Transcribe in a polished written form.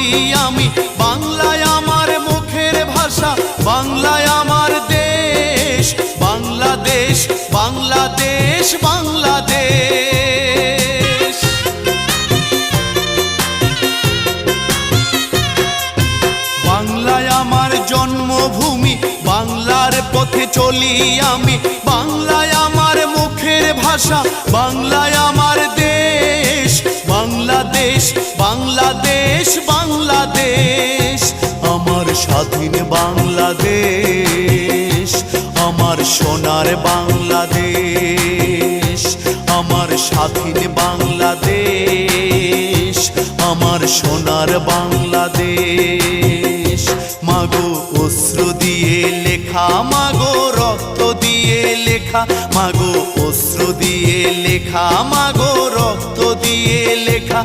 চলি আমি, বাংলায় আমার মুখের ভাষা, বাংলায় আমার দেশ, বাংলাদেশ, বাংলাদেশ, বাংলাদেশ। বাংলায় আমার জন্মভূমি, বাংলার পথে চলি আমি, বাংলায় আমার মুখের ভাষা, বাংলায় আমার দেশ, বাংলাদেশ, বাংলাদেশ, বাংলাদেশ। আমার স্বাধীন বাংলাদেশ, আমার সোনার বাংলাদেশ, আমার স্বাধীন বাংলাদেশ, আমার সোনার বাংলাদেশ। মাগো অশ্রু দিয়ে লেখা, মাগো রক্ত দিয়ে লেখা, মাগো অশ্রু দিয়ে লেখা, মাগো রক্ত দিয়ে লেখা।